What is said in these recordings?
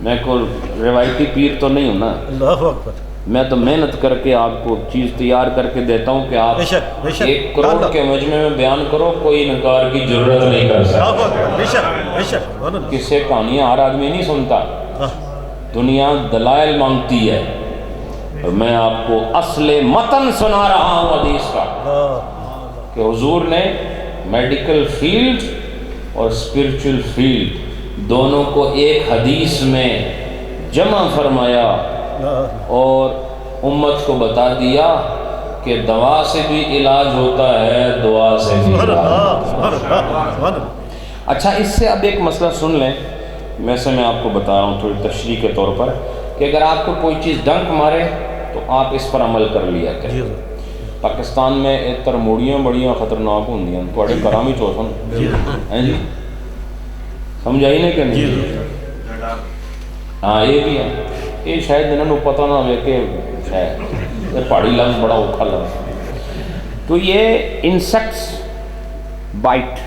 میں کوئی روایتی پیر تو نہیں ہوں نا، میں تو محنت کر کے آپ کو چیز تیار کر کے دیتا ہوں کہ آپ 1 کروڑ کے مجمع میں بیان کرو، کوئی انکار کی ضرورت نہیں کر سکتا۔ کسے کہانیاں ہر آدمی نہیں سنتا، دنیا دلائل مانگتی ہے، اور میں آپ کو اصل متن سنا رہا ہوں حدیث کا کہ حضور نے میڈیکل فیلڈ اور اسپرچل فیلڈ دونوں کو ایک حدیث میں جمع فرمایا اور امت کو بتا دیا کہ دوا سے بھی علاج ہوتا ہے، دعا سے بھی علاج ہوتا ہے۔ اچھا، اس سے اب ایک مسئلہ سن لیں، ویسے میں آپ کو بتا رہا ہوں تھوڑی تشریح کے طور پر، کہ اگر آپ کو کوئی چیز ڈنک مارے تو آپ اس پر عمل کر لیا کریں۔ پاکستان میں اتر موڑیاں بڑیاں خطرناک ہوندی ہیں، تھوڑے کرام ہی چوسن ہیں جی، سمجھائی نہیں کہ نہیں؟ ہاں، یہ بھی ہے، یہ شاید انہوں پتہ نہ ہوئے کہ شاید یہ پہاڑی لفظ بڑا اوکھا لفظ۔ تو یہ انسیکٹس بائٹ،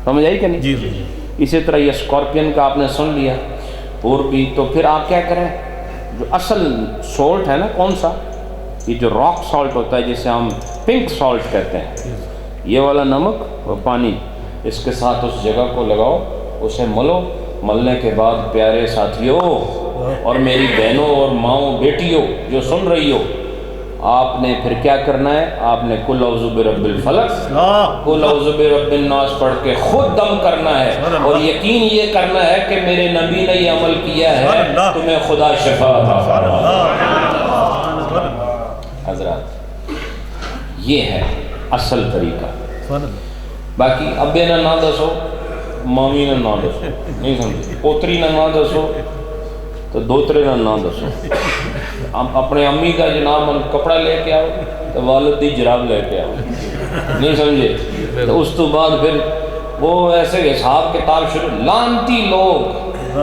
سمجھ آئی کہ نہیں؟ اسی طرح یہ اسکارپین کا آپ نے سن لیا، اور بھی تو پھر آپ کیا کریں، جو اصل سالٹ ہے نا، کون سا، یہ جو راک سالٹ ہوتا ہے جسے ہم پنک سالٹ کہتے ہیں، یہ والا نمک اور پانی، اس کے ساتھ اس جگہ کو لگاؤ، اسے ملو، ملنے کے بعد پیارے ساتھیوں اور میری بہنوں اور ماؤں بیٹیوں جو سن رہی ہو، آپ نے پھر کیا کرنا ہے، آپ نے قل اعوذ برب الفلق، قل اعوذ برب الناس پڑھ کے خود دم کرنا ہے، اور یقین یہ کرنا ہے کہ میرے نبی نے یہ عمل کیا ہے، تمہیں خدا شفا عطا فرمائے۔ حضرات، یہ ہے اصل طریقہ۔ باقی ابے نے نہ دسو، مامی نے نہ دسو، نہیں سمجھے، پوتری نے نہ دسو تو دوترے نے نہ دسو، اپنے امی کا جناب کپڑا لے کے آؤ تو والد دی جراب لے کے آؤ، نہیں سمجھے، تو اس تو بعد پھر وہ ایسے حساب کتاب شروع، لانتی لوگ،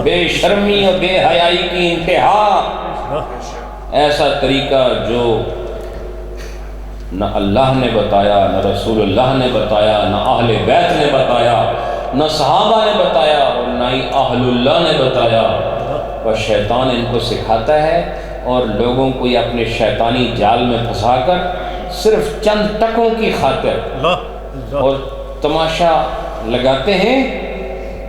بے شرمی اور بے حیائی کی انتہا، ایسا طریقہ جو نہ اللہ نے بتایا، نہ رسول اللہ نے بتایا، نہ اہل بیت نے بتایا، نہ صحابہ نے بتایا، اور نہ ہی اہل اللہ نے بتایا، اور شیطان ان کو سکھاتا ہے، اور لوگوں کو یہ اپنے شیطانی جال میں پھنسا کر صرف چند ٹکوں کی خاطر اور تماشا لگاتے ہیں،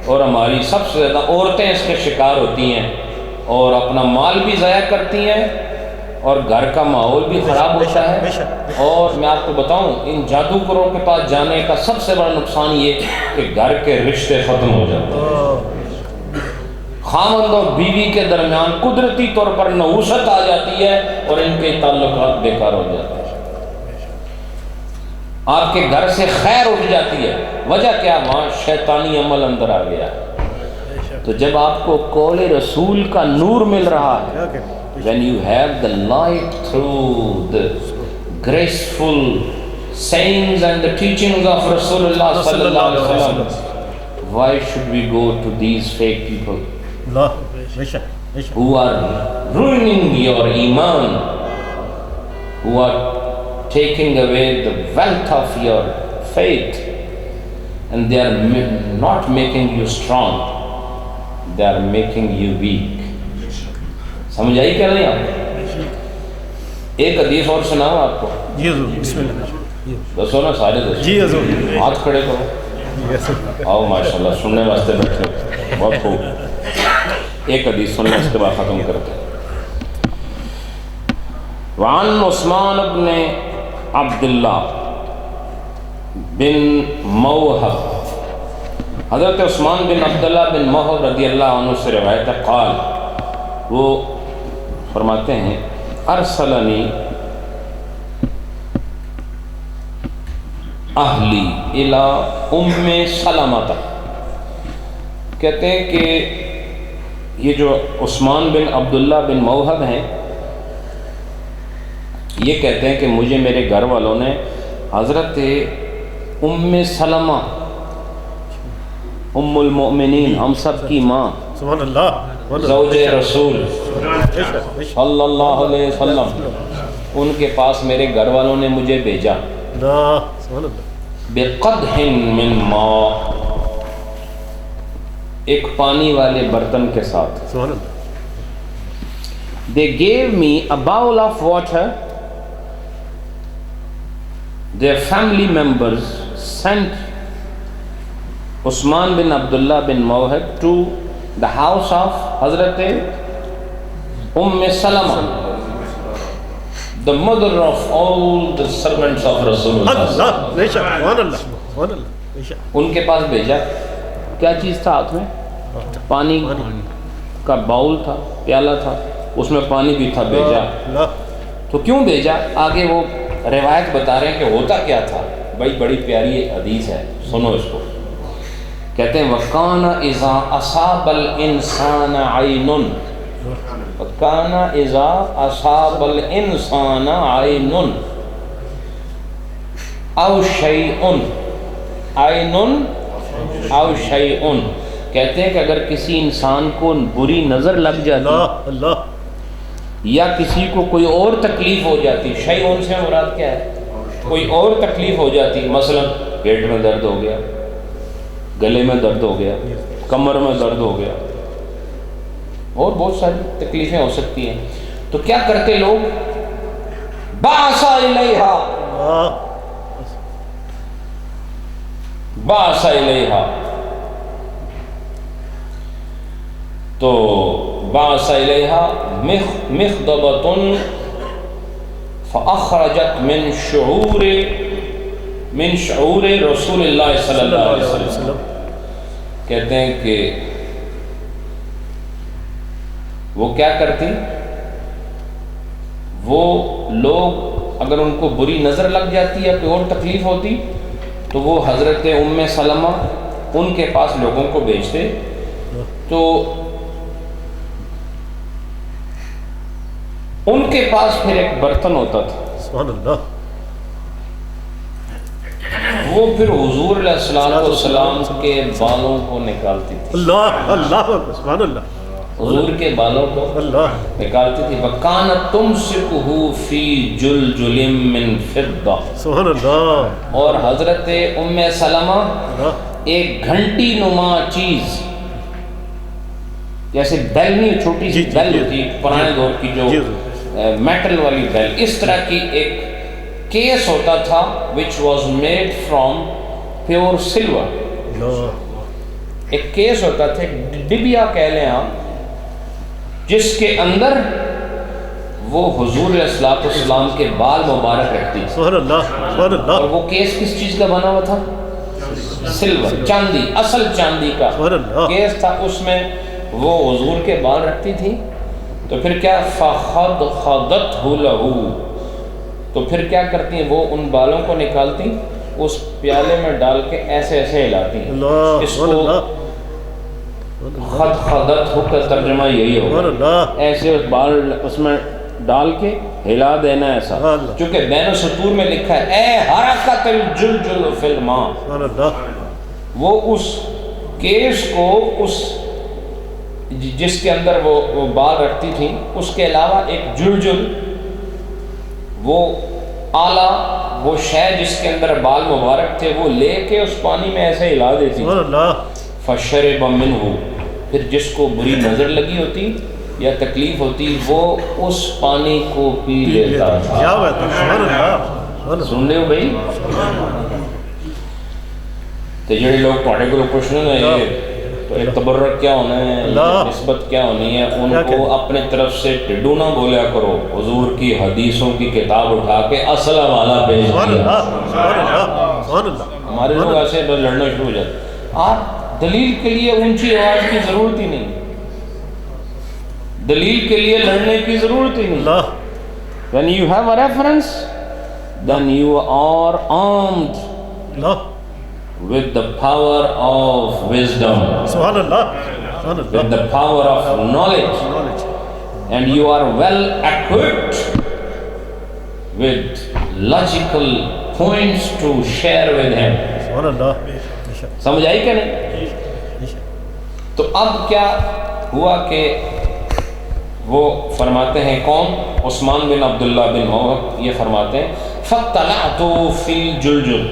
اور ہماری سب سے زیادہ عورتیں اس کے شکار ہوتی ہیں، اور اپنا مال بھی ضائع کرتی ہیں، اور گھر کا ماحول بھی خراب ہوتا ہے۔ اور میں آپ کو بتاؤں، ان جادوگروں کے پاس جانے کا سب سے بڑا نقصان یہ کہ گھر کے رشتے ختم ہو جاتے ہیں، خاوند اور بیوی کے درمیان قدرتی طور پر نحوست آ جاتی ہے، اور ان کے تعلقات بیکار ہو جاتے ہیں، آپ کے گھر سے خیر اٹھ جاتی ہے۔ وجہ کیا؟ وہاں شیطانی عمل اندر آ گیا۔ تو جب آپ کو قول رسول کا نور مل رہا ہے، when you have the light through the graceful sayings and the teachings of Rasulullah sallallahu alaihi wasallam, why should we go to these fake people who are ruining your iman, who are taking away the wealth of your faith, and they are not making you strong, they are making you weak۔ سمجھ آئی کیا نہیں آپ؟ ایک حدیث اور سناؤں آپ کو؟ جی حضور، بسم اللہ۔ دسو نا، سارے دسو، جی حضور، ہاتھ کھڑے کرو، آؤ ماشاءاللہ، سننے واسطے بیٹھے، بہت خوب۔ ایک حدیث سننے اس کے بعد ختم کرتے ہیں۔ وعن عثمان بن عبداللہ بن موہب، حضرت عثمان بن عبداللہ بن موہب رضی اللہ عنہ سے روایت ہے، قال، وہ فرماتے ہیں، ارسلنی اہلی الی ام سلمہ، کہتے ہیں کہ یہ جو عثمان بن عبداللہ بن موہب ہیں، یہ کہتے ہیں کہ مجھے میرے گھر والوں نے حضرت ام سلمہ، ام المؤمنین، ہم سب کی ماں، سبحان اللہ، زوج رسول صلی اللہ علیہ وسلم، ان کے پاس میرے گھر والوں نے مجھے بھیجا، بقدح من ماء، ایک پانی والے برتن کے ساتھ. سبحان اللہ. They gave me a bowl of water. Their family members sent Usman bin Abdullah bin Mawhab to the house of Hazrat Salama, the mother of all the servants of Rasulullah. اللہ بے شک. سبحان اللہ. سبحان اللہ. بے شک. ان کے پاس بھیجا. کیا چیز تھا ہاتھ میں؟ پانی کا باؤل تھا, پیالہ تھا, اس میں پانی بھی تھا. بھیجا. تو کیوں بھیجا؟ آگے وہ روایت بتا رہے ہیں کہ ہوتا کیا تھا. بھائی بڑی پیاری حدیث ہے, سنو اس کو. کہتے ہیں وَكَانَ إِذَا أَصَابَ الْإِنسَانَ عَيْنٌ, وَكَانَ إِذَا أَصَابَ الْإِنسَانَ عَيْنٌ أَوْ شَيْءٌ, عَيْنٌ أَوْ شَيْءٌ, کہتے ہیں کہ اگر کسی انسان کو بری نظر لگ جاتی اللہ یا کسی کو کوئی اور تکلیف ہو جاتی, شیء سے مراد کیا ہے؟ کوئی اور تکلیف ہو جاتی, مثلا پیٹ میں درد ہو گیا, گلے میں درد ہو گیا, کمر میں درد ہو گیا, اور بہت ساری تکلیفیں ہو سکتی ہیں. تو کیا کرتے لوگ؟ بعث الیہا, بعث الیہا, تو بعث الیہا مخضبۃ فاخرجت من شعور رسول اللہ صلی اللہ علیہ وسلم. کہتے ہیں کہ وہ کیا کرتی, وہ لوگ اگر ان کو بری نظر لگ جاتی یا کوئی اور تکلیف ہوتی تو وہ حضرت ام سلمہ ان کے پاس لوگوں کو بھیجتے. تو ان کے پاس پھر ایک برتن ہوتا تھا, سبحان اللہ, وہ پھر حضور علیہ السلام کے بالوں کو نکالتی تھی. اللہ اللہ سبحان اللہ. حضور کے بالوں کو اللہ نکالتی تھی. وَكَانَتْ تُمْسِكُهُ فِي جُلْجُلٍ مِّن فِضَّةٍ, سبحان اللہ. اور حضرت ام سلمہ ایک گھنٹی نما چیز, جیسے بیل نہیں, چھوٹی سی بیل ہوتی پرانے دور کی جو میٹل والی بیل, اس طرح کی ایک کیس ہوتا تھا which was made from pure silver. ایک کیس ہوتا تھا, ایک ڈبیا کہہ لیں آپ, جس کے اندر وہ حضور علیہ السلام کے بال مبارک رکھتی. سبحان اللہ. سبحان اللہ. اور وہ کیس کس چیز کا بنا ہوا تھا؟ سلور, چاندی, اصل چاندی کا کیس تھا. اس میں وہ حضور کے بال رکھتی تھی. تو پھر کیا فَخَضْخَضَتْهُ لَهُ, تو پھر کیا کرتی ہیں, وہ ان بالوں کو نکالتی, اس پیالے میں ڈال کے ایسے ایسے ہلاتی ہیں. اس کو خَضْخَضَتْهُ کا ترجمہ یہی ہوگا, ایسے اس بال اس میں ڈال کے ہلا دینا ایسا. چونکہ بین السطور میں لکھا ہے اے حرکت الجلجل فی الماء, وہ اس کیس کو اس جس کے اندر وہ بال رکھتی تھی, اس کے علاوہ ایک جلجل, وہ آلہ, وہ شے جس کے اندر بال مبارک تھے, وہ لے کے اس پانی میں ایسے ہلا دیتی. فشرب منہ, پھر جس کو بری نظر لگی ہوتی یا تکلیف ہوتی وہ اس پانی کو پی لیتا تھا. سن لے ہو بھائی. تو جڑے لوگ تھوڑے کو پوچھنے نا تو ایک تبرک کیا ہونا ہے, نسبت کیا ہونی ہے, ان کو اپنے طرف سے ٹڈو نہ بولیا کرو. حضور کی حدیثوں کی کتاب اٹھا کے اصل والا بھیج دیا. ہمارے لوگ ایسے لڑنا شروع ہو جاتے. آپ دلیل کے لیے اونچی آواز کی ضرورت ہی نہیں, دلیل کے لیے لڑنے کی ضرورت ہی نہیں. When you have a reference, then you are armed with the power of wisdom, with the power of knowledge, and you are well equipped with logical points to share with him. سمجھ آئی کہ نہیں؟ تو اب کیا ہوا کہ وہ فرماتے ہیں, کون؟ عثمان بن عبداللہ بن موہب یہ فرماتے ہیں فَطَلَعْتُ فِي الْجُلْجُلِ,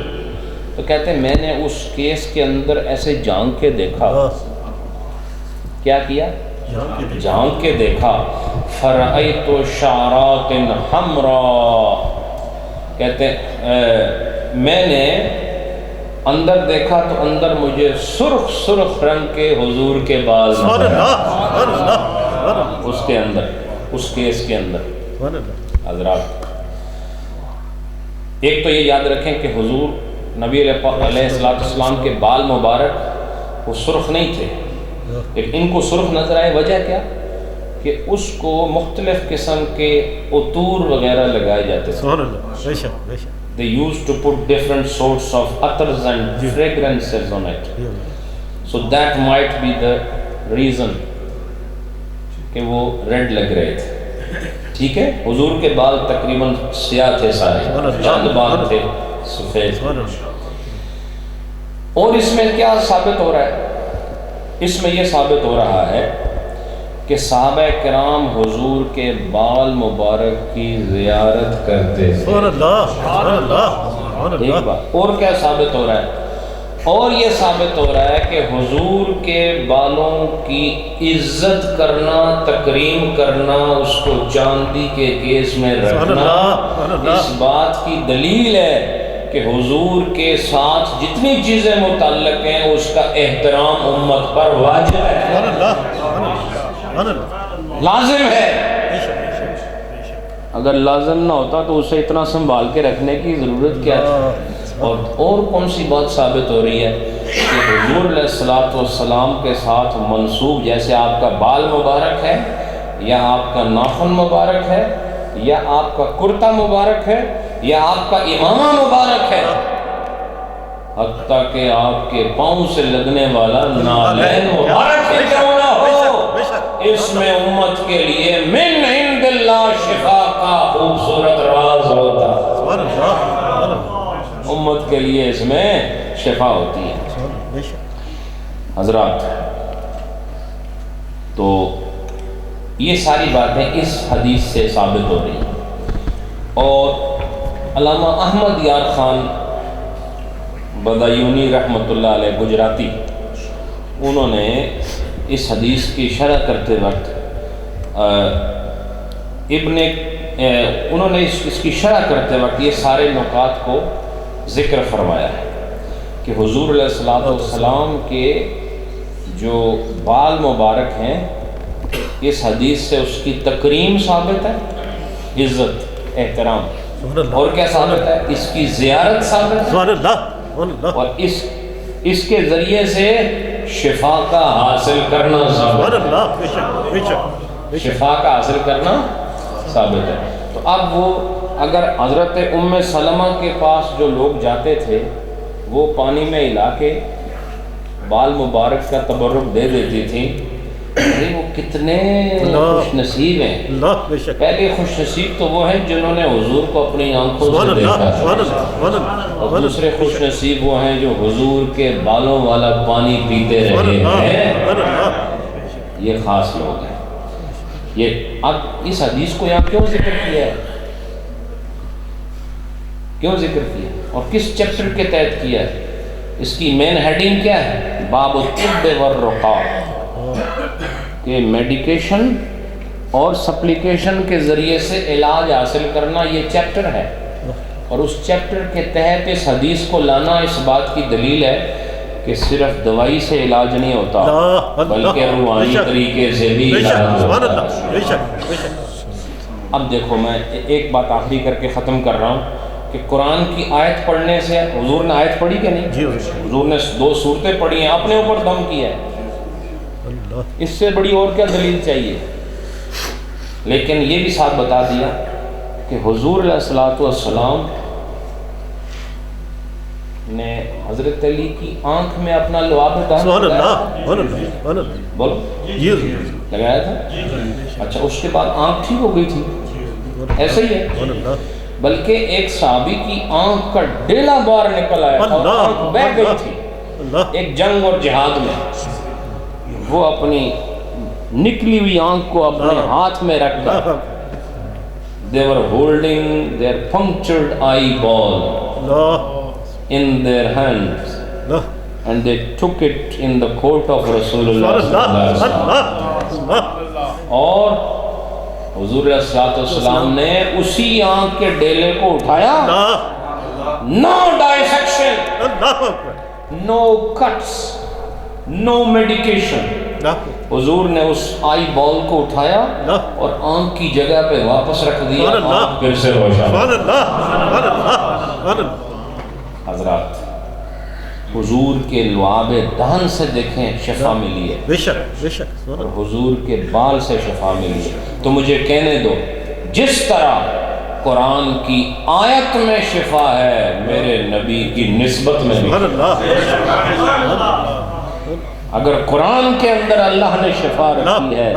تو کہتے ہیں میں نے اس کیس کے اندر ایسے جھانک کے دیکھا, کیا کیا؟ جھانک کے دیکھا، فرأیت شعرات حمراء، کہتے ہیں میں نے اندر دیکھا تو اندر مجھے سرخ سرخ رنگ کے حضور کے بال سبحان نظر آئے۔ اللہ سبحان اللہ اس کے اندر، اس کیس کے اندر۔ سبحان اللہ حضرات ایک تو یہ یاد رکھیں کہ حضور نبی علیہ السلام کے بال مبارک وہ سرخ نہیں تھے، لیکن ان کو سرخ نظر آئے، وجہ کیا؟ کہ اس کو مختلف قسم کے عطور وغیرہ لگائے جاتے تھے۔ سبحان اللہ، بے شک بے شک۔ They used to put different sorts of attars and fragrances on it. So that might be the reason کہ وہ ریڈ لگ رہے تھے۔ ٹھیک ہے، حضور کے بال تقریباً سیاہ تھے سارے، چند بال تھے سفید۔ اور اس میں کیا ثابت ہو رہا ہے؟ اس میں یہ ثابت ہو رہا ہے کہ صحابہ کرام حضور کے بال مبارک کی زیارت کرتے تھے۔ سبحان اللہ سبحان اللہ سبحان ایک اللہ۔ بات اور کیا ثابت ہو رہا ہے؟ اور یہ ثابت ہو رہا ہے کہ حضور کے بالوں کی عزت کرنا، تکریم کرنا، اس کو چاندی کے کیس میں رکھنا، اس بات کی دلیل ہے کہ حضور کے ساتھ جتنی چیزیں متعلق ہیں اس کا احترام امت پر واجب ہے، سبحان اللہ سبحان اللہ لازم ہے۔ اگر لازم نہ ہوتا تو اسے اتنا سنبھال کے رکھنے کی ضرورت کیا تھی؟ اور کون سی بات ثابت ہو رہی ہے کہ حضور علیہ السلام کے ساتھ منسوب، جیسے آپ کا بال مبارک ہے یا آپ کا ناخن مبارک ہے یا آپ کا کرتا مبارک ہے یا آپ کا امامہ مبارک ہے، حتیٰ کہ آپ کے پاؤں سے لگنے والا نالین مبارک ہے کیوں نہ ہو، اس میں امت کے لیے من عند اللہ شفا کا خوبصورت راز ہوتا ہے، امت کے لیے اس میں شفا ہوتی ہے۔ حضرات تو یہ ساری باتیں اس حدیث سے ثابت ہو رہی ہیں، اور علامہ احمد یار خان بدایونی رحمۃ اللہ علیہ گجراتی، انہوں نے اس حدیث کی شرح کرتے وقت انہوں نے اس کی شرح کرتے وقت یہ سارے نکات کو ذکر فرمایا ہے کہ حضور علیہ السلام کے جو بال مبارک ہیں اس حدیث سے اس کی تکریم ثابت ہے، عزت احترام، اور کیا ثابت ہے؟ اس کی زیارت ثابت ہے، اور اس کے ذریعے سے شفا کا حاصل کرنا ثابت ہے، شفا کا حاصل کرنا ثابت ہے۔ تو اب وہ اگر حضرت ام سلمہ کے پاس جو لوگ جاتے تھے وہ پانی میں ہلا کے بال مبارک کا تبرک دے دیتی تھی، وہ کتنے خوش نصیب ہیں۔ پہلے خوش نصیب تو وہ ہیں جنہوں نے حضور کو اپنی آنکھوں سے دیکھا، اور دوسرے خوش نصیب وہ ہیں جو حضور کے بالوں والا پانی پیتے رہے ہیں، یہ خاص لوگ ہیں۔ یہ اب اس حدیث کو یہاں کیوں ذکر کیا ہے، کیوں ذکر کیا اور کس چیپٹر کے تحت کیا ہے؟ اس کی مین ہیڈنگ کیا ہے؟ باب الطب والرقاء، کہ میڈیکیشن اور سپلیکیشن کے ذریعے سے علاج حاصل کرنا یہ چیپٹر ہے، اور اس چیپٹر کے تحت اس حدیث کو لانا اس بات کی دلیل ہے کہ صرف دوائی سے علاج نہیں ہوتا بلکہ روحانی طریقے سے بھی علاج ہوتا ہے۔ اب دیکھو میں ایک بات آخری کر کے ختم کر رہا ہوں کہ قرآن کی آیت پڑھنے سے، حضور نے آیت پڑھی کہ نہیں؟ حضور نے 2 سورتیں پڑھی ہیں، اپنے اوپر دم کیا ہے، اس سے بڑی اور کیا دلیل چاہیے؟ لیکن یہ بھی ساتھ بتا دیا کہ حضور علیہ السلام نے حضرت علی کی آنکھ میں اپنا لعاب دہن لگایا تھا، اچھا اس کے بعد آنکھ ٹھیک ہو گئی تھی، ایسا ہی ہے، بلکہ ایک صحابی کی آنکھ کا ڈیلا بار نکل آیا تھا، آنکھ بہ گئی تھی ایک جنگ اور جہاد میں، وہ اپنی نکلی ہوئی آنکھ کو اپنے ہاتھ میں رکھ کر they were holding their punctured eyeball in their hands and they took it in the court of Rasulullah اور حضور صلی اللہ علیہ وسلم نے اسی آنکھ کے ڈیلے کو اٹھایا. No dissection, no cuts, no medication. حضور نے اس آئی بال کو اٹھایا اور آنکھ کی جگہ پہ واپس رکھ دیا. پھر سے روشن. حضرات حضور کے لعاب دہن سے دیکھیں شفا ملی ہے, بے شک اور حضور کے بال سے شفا ملی ہے. تو مجھے کہنے دو, جس طرح قرآن کی آیت میں شفا ہے, میرے نبی کی نسبت میں بھی. اگر قرآن کے اندر اللہ نے شفا رکھی ہے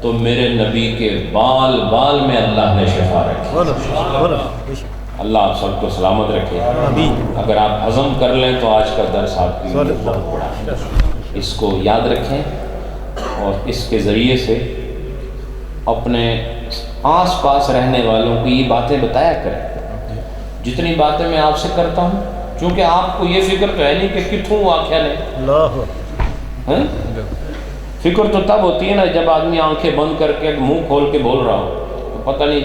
تو میرے نبی کے بال بال میں اللہ نے شفا رکھی. اللہ آپ سب کو سلامت رکھے. اگر آپ ہضم کر لیں تو آج کا درس آپ کی بہت بڑا ہے. اس کو یاد رکھیں اور اس کے ذریعے سے اپنے آس پاس رہنے والوں کو یہ باتیں بتایا کریں. جتنی باتیں میں آپ سے کرتا ہوں, چونکہ آپ کو یہ فکر تو ہے نہیں کہ کتوں واقعہ نہیں. فکر تو تب ہوتی ہے نا جب آدمی آنکھیں بند کر کے منہ کھول کے بول رہا ہو, تو پتہ نہیں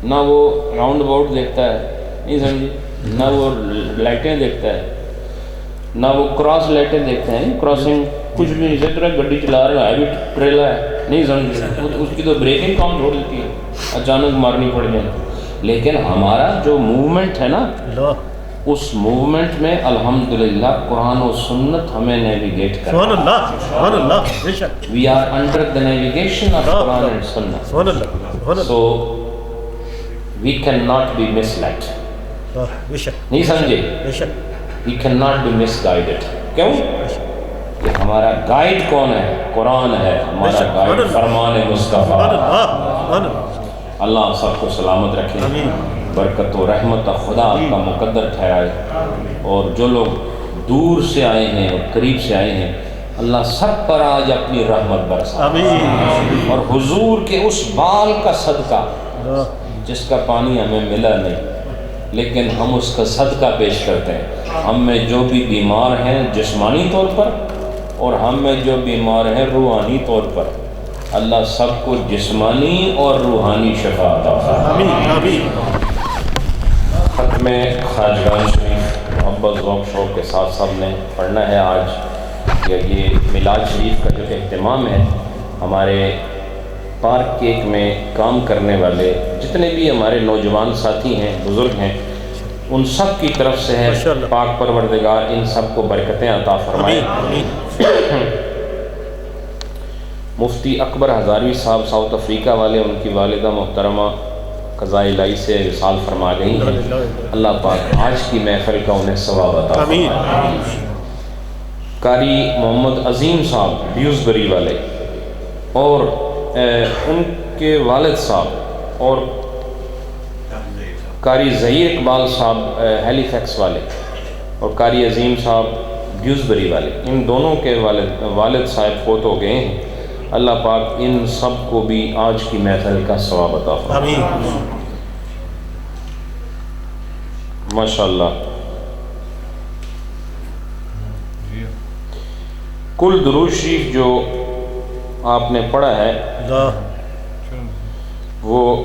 نہ وہ راؤنڈ اباؤٹ دیکھتا ہے, نہیں سمجھے, نہ وہ لائٹیں دیکھتا ہے, نہ وہ کراس لائٹیں دیکھتے ہیں. کراسنگ کچھ بھی نہیں, اسی طرح گڈی چلا رہا ہے بھی ٹریلا ہے, نہیں سمجھے, اس کی تو بریکنگ کام چھوڑ دیتی ہے, اچانک مارنی پڑ جائے. لیکن ہمارا جو موومنٹ ہے نا, اس موومنٹ میں الحمدللہ قرآن و سنت ہمیں نیویگیٹ کرتا ہے. We are under the navigation of Quran and Sunnah, so we can not be misled. نہیں سمجھے, we can not be misguided. کیوں کہ ہمارا گائیڈ کون ہے؟ قرآن ہے ہمارا گائیڈ, فرمان مصطفیٰ. اللہ آپ سب کو سلامت رکھے, برکت و رحمت خدا آپ کا مقدر ٹھہرائے. اور جو لوگ دور سے آئے ہیں اور قریب سے آئے ہیں, اللہ سب پر آج اپنی رحمت برسائے. اور حضور کے اس بال کا صدقہ جس کا پانی ہمیں ملا نہیں, لیکن ہم اس کا صدقہ پیش کرتے ہیں. ہم میں جو بھی بیمار ہیں جسمانی طور پر, اور ہم میں جو بیمار ہیں روحانی طور پر, اللہ سب کو جسمانی اور روحانی شفا عطا فرمائے. ختم خواجگان شریف محبت ذوق شوق کے ساتھ سب نے پڑھنا ہے آج. یہ میلاد شریف کا جو اہتمام ہے, ہمارے پارک کیک میں کام کرنے والے جتنے بھی ہمارے نوجوان ساتھی ہیں, بزرگ ہیں, ان سب کی طرف سے ہے. پاک پروردگار ان سب کو برکتیں عطا فرمائے. مفتی اکبر ہزاروی صاحب ساؤتھ افریقہ والے, ان کی والدہ محترمہ قضاء الہی سے وصال فرما گئی ہیں. اللہ پاک آج کی محفل کا انہیں ثواب عطا فرمائے. قاری محمد عظیم صاحب ڈیوزبری والے, اور ان کے والد صاحب, اور قاری ظہیر اقبال صاحب ہیلی فیکس والے, اور قاری عظیم صاحب ڈیوزبری والے, ان دونوں کے والد صاحب فوت ہو گئے ہیں. اللہ پاک ان سب کو بھی آج کی محفل کا ثواب عطا فرمائے. ماشاءاللہ. کل درود شریف جو آپ نے پڑھا ہے وہ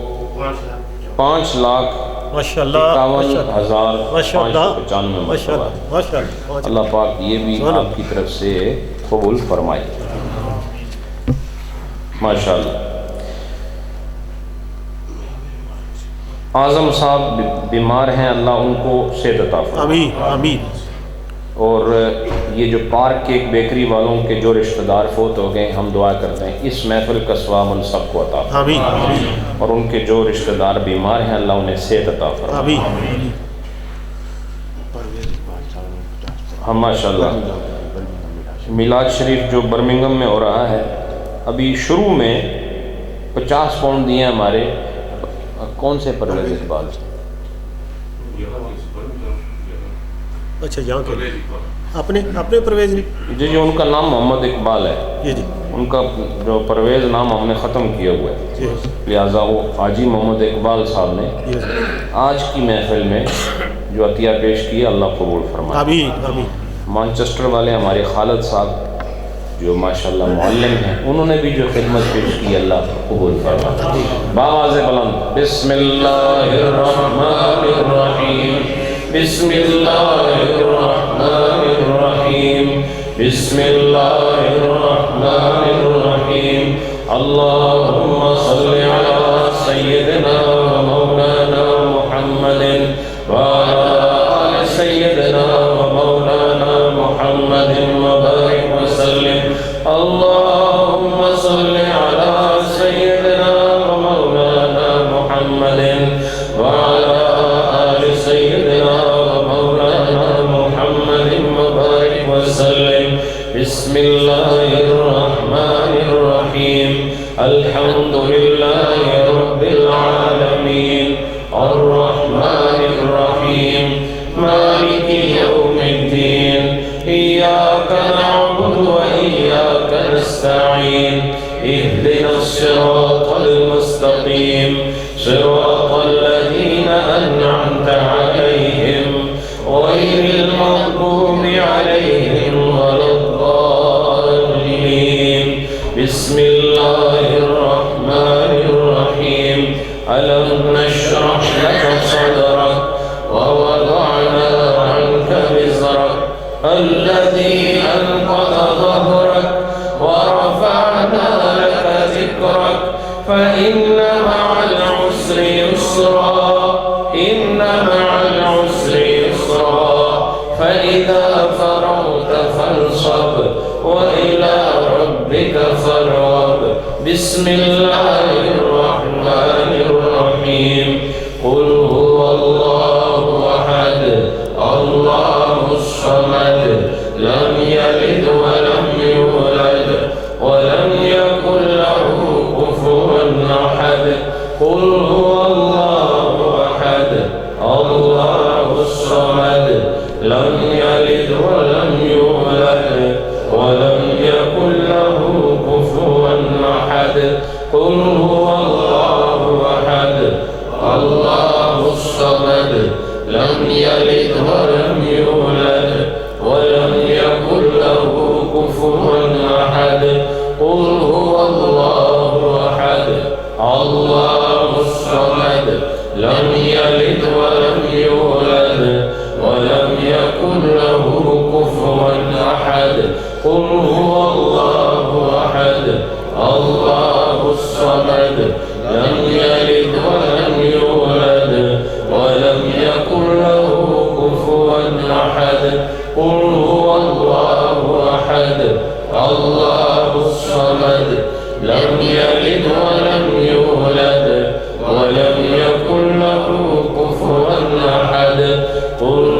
5,51,595. اللہ پاک یہ بھی آپ کی طرف سے قبول فرمائے. ماشاءاللہ. اعظم صاحب بیمار ہیں, اللہ ان کو صحت عطا فرمائے. آمین. اور یہ جو پارک کیک بیکری والوں کے جو رشتہ دار فوت ہو گئے, ہم دعا کرتے ہیں اس محفل کا ثواب ان سب کو عطا فرمائے. اور ان کے جو رشتہ دار بیمار ہیں, اللہ انہیں صحت عطا فرمائے. ہم ماشاءاللہ میلاد شریف جو برمنگم میں ہو رہا ہے, ابھی شروع میں 50 پاؤنڈ دیے ہمارے کون سے پرویز اقبال, اچھا یہاں کے اپنے پرویز, جی ان کا نام محمد اقبال ہے. جی ان کا جو پرویز نام ہم نے ختم کیا ہوا ہے, لہٰذا وہ حاجی محمد اقبال صاحب نے آج کی محفل میں جو عطیہ پیش کیا, اللہ قبول فرمائے. آمین. مانچسٹر والے ہمارے خالد صاحب جو ماشاءاللہ معلم ہیں، انہوں نے بھی جو خدمت پیش کی، اللہ قبول فرمائے۔ باواز بلند بسم اللہ الرحمن الرحیم، بسم اللہ الرحمن الرحیم، بسم اللہ الرحمن الرحیم، اللہم صل علی سیدنا و مولانا محمد وعلی آل سیدنا و مولانا محمد وبارک وسلم، اللہم صل علی سیدنا و مولانا محمد وعلی آل سیدنا و مولانا محمد وبارک وسلم۔ بسم اللہ الرحمن الرحیم، الحمد للہ رب العالمین، الرحمن الرحیم، مالک یوم الدین، ایاک نعبد و ایاک نستعین، اہدنا الصراط المستقیم، صراط الذین انعمت علیہم غیر المغضوب علیہم ولا الضالین۔ بسم اللہ الرحمن الرحیم، ألم نشرح لك صدرك ووضعنا عنك وزرك الذي أنقض ظهرك ورفعنا لك ذكرك فإن مع العسر يسرا، إن مع العسر يسرا، فإذا فرغت فانصب وإلى ربك فارغب۔ بسم اللہ الرحمن الرحیم، قل هو اللہ احد اللہ الصمد، لم یلد ولم یولد ولم یکن له کفوا احد، قل هو اللہ احد اللہ الصمد، لم یلد ولم یولد ولم یکن له کفوا احد، قل هو اللہ احد اللہ الصمد، لم یلد ولم یولد ولم یکن له کفوا احد، قل هو اللہ احد اللہ الصمد، لم یلد ولم یولد ولم یکن له کفوا احد، قل هو اللہ احد اللہ الصمد، لم یلد ولم یولد ولم یکن له کفوا احد، قل هو اللہ احد اللہ الصمد، لم یلد ولم یولد ولم یکن له کفوا احد، قل